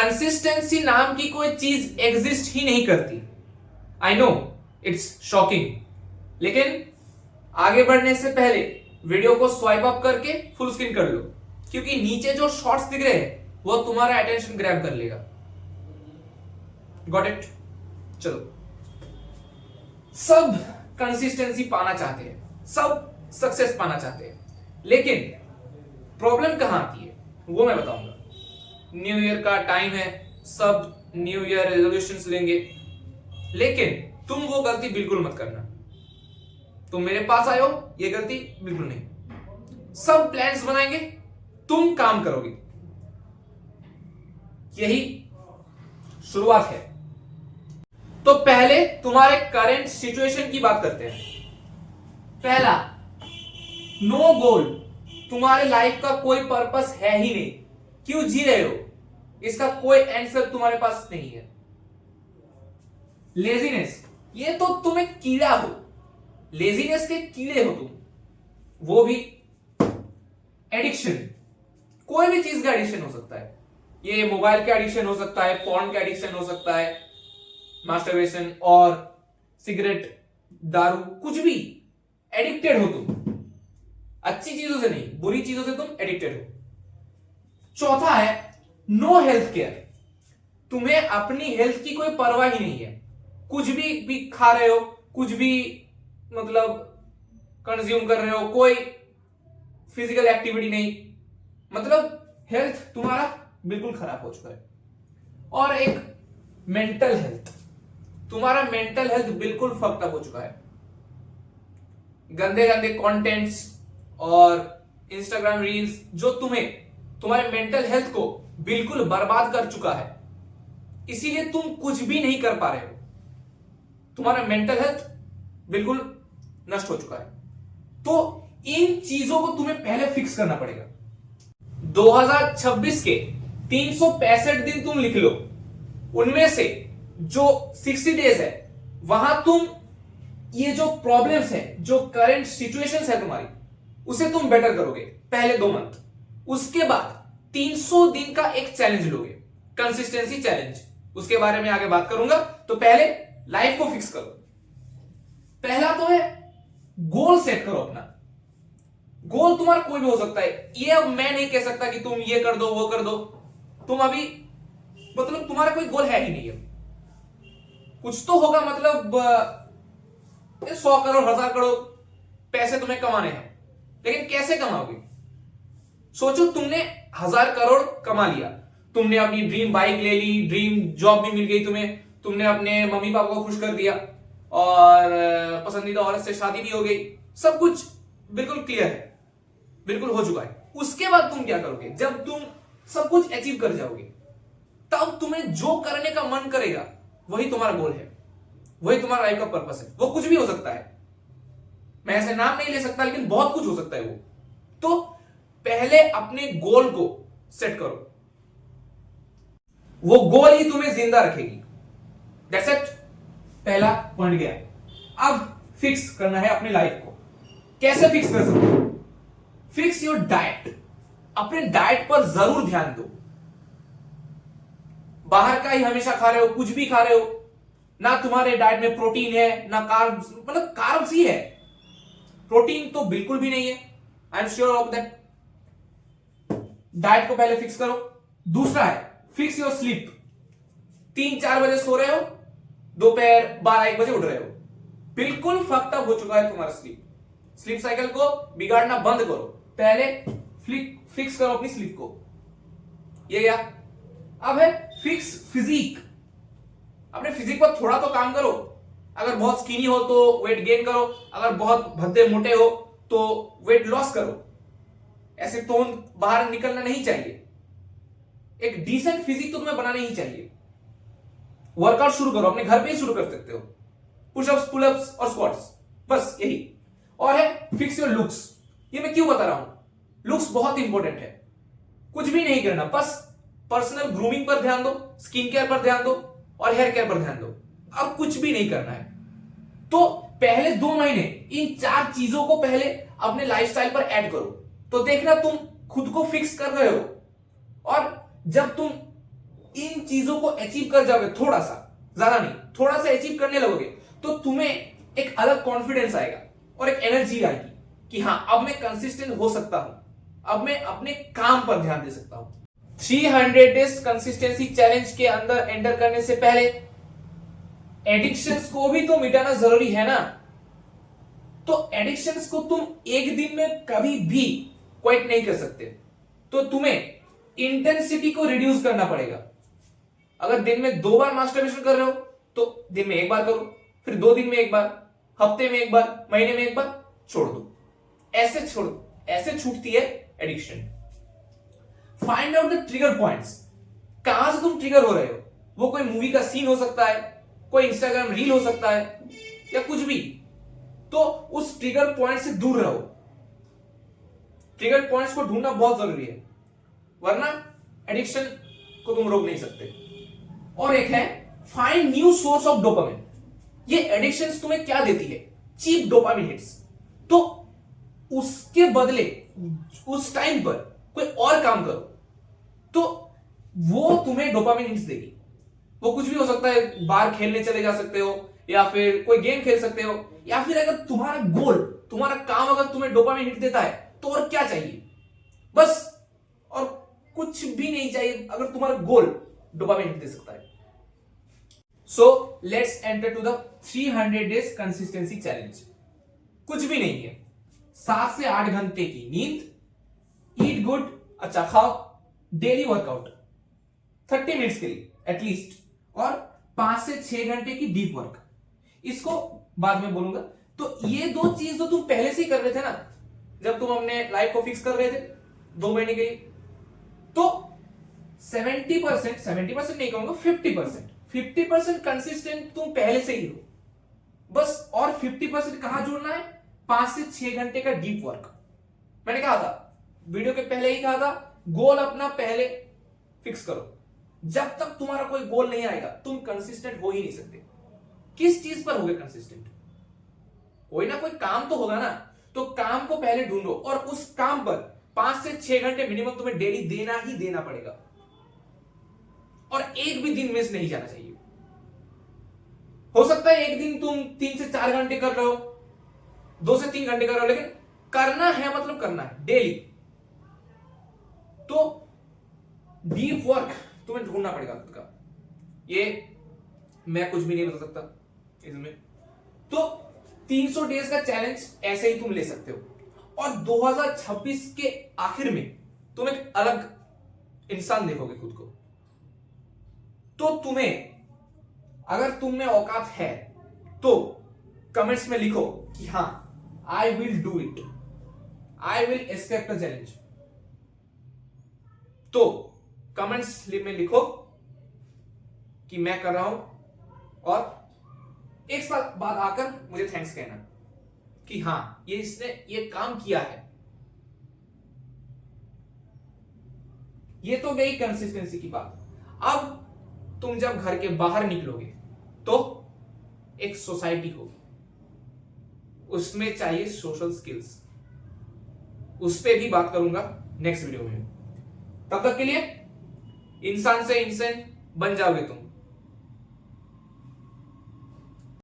Consistency नाम की कोई चीज एग्जिस्ट ही नहीं करती। आई नो इट्स शॉकिंग, लेकिन आगे बढ़ने से पहले वीडियो को स्वाइप अप करके फुल स्क्रीन कर लो, क्योंकि नीचे जो शॉर्ट्स दिख रहे हैं वो तुम्हारा अटेंशन ग्रैब कर लेगा। Got it? चलो, सब कंसिस्टेंसी पाना चाहते हैं, सब सक्सेस पाना चाहते हैं, लेकिन प्रॉब्लम कहां आती है वो मैं बताऊंगा। न्यू ईयर का टाइम है, सब न्यू ईयर रेजोल्यूशंस लेंगे, लेकिन तुम वो गलती बिल्कुल मत करना। तुम मेरे पास आए हो, ये गलती बिल्कुल नहीं। सब प्लान्स बनाएंगे, तुम काम करोगे, यही शुरुआत है। तो पहले तुम्हारे करंट सिचुएशन की बात करते हैं। पहला, नो गोल। तुम्हारे लाइफ का कोई पर्पस है ही नहीं, क्यों जी रहे हो इसका कोई आंसर तुम्हारे पास नहीं है। लेजीनेस, ये तो तुम एक कीड़ा हो, लेजीनेस के कीड़े हो तुम, वो भी। एडिक्शन, कोई भी चीज का एडिक्शन हो सकता है। ये मोबाइल का एडिक्शन हो सकता है, पॉर्न का एडिक्शन हो सकता है, मास्टरबेशन और सिगरेट, दारू, कुछ भी एडिक्टेड हो तुम। अच्छी चीजों से नहीं, बुरी चीजों से तुम एडिक्टेड हो। चौथा है नो हेल्थ केयर। तुम्हें अपनी हेल्थ की कोई परवाह ही नहीं है, कुछ भी खा रहे हो, कुछ भी मतलब कंज्यूम कर रहे हो, कोई फिजिकल एक्टिविटी नहीं, मतलब हेल्थ तुम्हारा बिल्कुल खराब हो चुका है। और एक मेंटल हेल्थ, तुम्हारा मेंटल हेल्थ बिल्कुल फक्ड अप हो चुका है। गंदे गंदे कंटेंट्स और इंस्टाग्राम रील्स जो तुम्हारे मेंटल हेल्थ को बिल्कुल बर्बाद कर चुका है, इसीलिए तुम कुछ भी नहीं कर पा रहे हो। तुम्हारा मेंटल हेल्थ बिल्कुल नष्ट हो चुका है। तो इन चीजों को तुम्हें पहले फिक्स करना पड़ेगा। 2026 के 365 दिन तुम लिख लो, उनमें से जो 60 डेज है वहां तुम ये जो प्रॉब्लम्स है, जो करंट सिचुएशंस है तुम्हारी, उसे तुम बेटर करोगे पहले 2 मंथ। उसके बाद 300 दिन का एक चैलेंज लोगे, कंसिस्टेंसी चैलेंज, उसके बारे में आगे बात करूंगा। तो पहले लाइफ को फिक्स करो। पहला तो है गोल सेट करो अपना। गोल तुम्हारा कोई भी हो सकता है, ये अब मैं नहीं कह सकता कि तुम ये कर दो वो कर दो। तुम अभी मतलब तुम्हारा कोई गोल है ही नहीं है। कुछ तो होगा, मतलब 100 करोड़ 1000 करोड़ पैसे तुम्हें कमाने हैं, लेकिन कैसे कमाओगे? सोचो, तुमने 1000 करोड़ कमा लिया, तुमने अपनी ड्रीम बाइक ले ली, ड्रीम जॉब भी मिल गई तुम्हें, तुमने अपने मम्मी पापा को खुश कर दिया और पसंदीदा औरत से शादी भी हो गई, सब कुछ बिल्कुल क्लियर है, बिल्कुल हो चुका है। उसके बाद तुम क्या करोगे? जब तुम सब कुछ अचीव कर जाओगे, तब तुम्हें जो करने का मन करेगा वही तुम्हारा गोल है, वही तुम्हारा लाइफ का पर्पस है। वो कुछ भी हो सकता है, मैं ऐसे नाम नहीं ले सकता, लेकिन बहुत कुछ हो सकता है वो। तो पहले अपने गोल को सेट करो, वो गोल ही तुम्हें जिंदा रखेगी। दैट्स इट, पहला पॉइंट गया। अब फिक्स करना है अपनी लाइफ को। कैसे फिक्स कर सकते हो? Fix your diet. अपने डाइट पर जरूर ध्यान दो। बाहर का ही हमेशा खा रहे हो, कुछ भी खा रहे हो, ना तुम्हारे डाइट में प्रोटीन है ना कार्ब्स, मतलब कार्ब्स ही है, प्रोटीन तो बिल्कुल भी नहीं है। I am sure of that. Diet को पहले फिक्स करो। दूसरा है फिक्स योर स्लीप। 3-4 बजे सो रहे हो, दोपहर 12-1 बजे उठ रहे हो, बिल्कुल फक्ड अप हो चुका है तुम्हारा स्लीप साइकिल को बिगाड़ना बंद करो। पहले फिक्स करो अपनी स्लीप को। ये गया। अब है फिक्स फिजिक। अपने फिजिक पर थोड़ा तो काम करो। अगर बहुत स्किनी हो तो वेट गेन करो, अगर बहुत भद्दे मोटे हो तो वेट लॉस करो। ऐसे टोन बाहर निकलना नहीं चाहिए। एक डिसेंट फिजिक तो तुम्हें बनाना ही चाहिए। वर्कआउट शुरू करो, अपने घर पे ही शुरू कर सकते हो, पुशअप्स, पुलअप्स और स्क्वाट्स, बस यही। और है फिक्स योर लुक्स। ये मैं क्यों बता रहा हूं? लुक्स बहुत इंपॉर्टेंट है। कुछ भी नहीं करना, बस पर्सनल ग्रूमिंग पर ध्यान दो, स्किन केयर पर ध्यान दो और हेयर केयर पर ध्यान दो। अब कुछ भी नहीं करना है। तो पहले 2 महीने इन 4 चीजों को पहले अपने लाइफस्टाइल पर ऐड करो, तो देखना तुम खुद को फिक्स कर रहे हो। और जब तुम इन चीजों को अचीव कर जाओगे, थोड़ा सा, ज्यादा नहीं, थोड़ा सा अचीव करने लगोगे, तो तुम्हें एक अलग कॉन्फिडेंस आएगा और एक एनर्जी आएगी कि हाँ अब मैं कंसिस्टेंट हो सकता हूं, अब मैं अपने काम पर ध्यान दे सकता हूं। 300 डेज कंसिस्टेंसी चैलेंज के अंदर एंटर करने से पहले एडिक्शंस को भी तो मिटाना जरूरी है ना। तो एडिक्शंस को तुम एक दिन में कभी भी क्विट नहीं कर सकते, तो तुम्हें इंटेंसिटी को रिड्यूस करना पड़ेगा। अगर दिन में 2 बार मास्टरबेशन कर रहे हो तो दिन में 1 बार करो, फिर 2 दिन में 1 बार, हफ्ते में 1 बार, महीने में 1 बार, छोड़ दो। ऐसे छोड़ो, ऐसे छूटती है addiction. Find out the trigger points, कहां से तुम ट्रिगर हो रहे हो। वो कोई मूवी का सीन हो सकता है, कोई इंस्टाग्राम रील हो सकता है, या कुछ भी। तो उस ट्रिगर पॉइंट से दूर रहो। ट्रिगर पॉइंट्स को ढूंढना बहुत जरूरी है, वरना एडिक्शन को तुम रोक नहीं सकते। और एक है find new source of dopamine. ये एडिक्शन तुम्हें क्या देती है? Cheap dopamine hits. तो उसके बदले उस टाइम पर कोई और काम करो, तो वो तुम्हें डोपामिन हिट्स देगी। वो कुछ भी हो सकता है, बाहर खेलने चले जा सकते हो, या फिर कोई गेम खेल सकते हो, या फिर अगर तुम्हारा गोल, तुम्हारा काम अगर तुम्हें डोपामिन हिट देता है तो और क्या चाहिए? बस और कुछ भी नहीं चाहिए अगर तुम्हारा गोल डोपामिन हिट दे सकता है। So let's enter to the 300 days consistency challenge. कुछ भी नहीं है, 7 से 8 घंटे की नींद, ईट गुड, अच्छा खाओ, डेली वर्कआउट 30 मिनट्स के लिए एटलीस्ट, और 5 से 6 घंटे की डीप वर्क। इसको बाद में बोलूंगा। तो ये 2 चीज तो तुम पहले से ही कर रहे थे ना, जब तुम अपने लाइफ को फिक्स कर रहे थे 2 महीने के लिए। तो 70% नहीं कहूंगा, 50% कंसिस्टेंट तुम पहले से ही हो। बस और 50% कहां जोड़ना है? 5 से 6 घंटे का डीप वर्क। मैंने कहा था, वीडियो के पहले ही कहा था, गोल अपना पहले फिक्स करो। जब तक तुम्हारा कोई गोल नहीं आएगा तुम कंसिस्टेंट हो ही नहीं सकते। किस चीज पर होगे कंसिस्टेंट? कोई ना कोई काम तो होगा ना। तो काम को पहले ढूंढो, और उस काम पर 5 से 6 घंटे मिनिमम तुम्हें डेली देना ही देना पड़ेगा, और एक भी दिन मिस नहीं जाना चाहिए। हो सकता है एक दिन तुम 3 से 4 घंटे कर रहे हो, 2 से 3 घंटे कर रहे हो, लेकिन करना है मतलब करना है डेली। तो डीप वर्क तुम्हें ढूंढना पड़ेगा खुद का। ये मैं कुछ भी नहीं बता सकता इसमें। तो 300 डेज का चैलेंज ऐसे ही तुम ले सकते हो, और 2026 के आखिर में तुम एक अलग इंसान देखोगे खुद को। तो तुम्हें, अगर तुम में औकात है तो कमेंट्स में लिखो कि हां I will do it, I will accept the challenge. तो कमेंट्स में लिखो कि मैं कर रहा हूं, और 1 साल बाद आकर मुझे थैंक्स कहना कि हां ये इसने ये काम किया है। ये तो गई कंसिस्टेंसी की बात। अब तुम जब घर के बाहर निकलोगे तो एक सोसाइटी होगी, उसमें चाहिए सोशल स्किल्स। उस पर भी बात करूंगा नेक्स्ट वीडियो में। तब तक के लिए इंसान से इंसान बन जाओगे तुम।